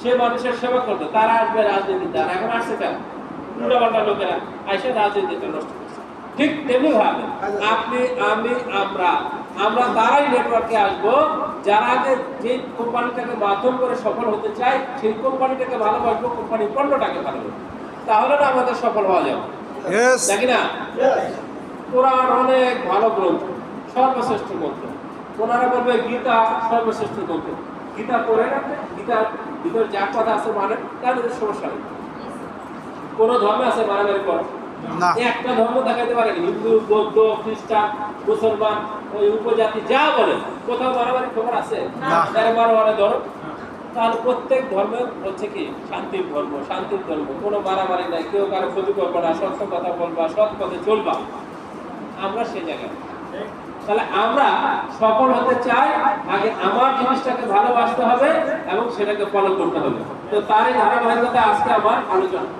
সে মানুষের সেবা করবে, তারা আসবে রাজনীতিতে। আর এখন আসছে কেন? উল্টাপাল্টা লোকেরা আইসা রাজনীতিতে নষ্ট করছে। ঠিক তেমনি ভাবে আপনি, আমি, আমরা তারাই নেটওয়ার্কে আসবো যারা আগে যে কোম্পানিটাকে মাধ্যম করে সফল হতে চায়, সেই কোম্পানিটাকে ভালোবাসবো, কোম্পানির পণ্যটাকে ভালোবাসবো। তাহলে না আমাদের সফল হওয়া যাবে, নাকি না? কোরআন অনেক ভালো গ্রন্থ, সর্বশ্রেষ্ঠ গ্রন্থ। ওনারা বলবে গীতা সর্বশ্রেষ্ঠ গ্রন্থ। গীতা পড়ে রাখবে, গীতার ভিতরে যা কথা আছে মানে, তাহলে সমস্যা নেই। কোন ধর্মে আছে মারামারি করো? একটা ধর্ম দেখাতে পারে, হিন্দু, বৌদ্ধ, খ্রিস্টান, মুসলমান, ওই উপজাতি যা বলে, কোথাও মারামারি খবর আছে? মারামারি ধরো। তাহলে প্রত্যেক ধর্মের হচ্ছে কি শান্তির ধর্ম, শান্তির ধর্ম, কোনো মারামারি নাই, কেউ কারো ক্ষতি করবে না, সত্য কথা বলবা, সৎ পথে চলবা। আমরা সে জায়গায়, তাহলে আমরা সফল হতে চাই, আগে আমার জিনিসটাকে ভালোবাসতে হবে এবং সেটাকে ফলো করতে হবে। তো তারই ধারাবাহিকতা আজকে আমার আলোচনা।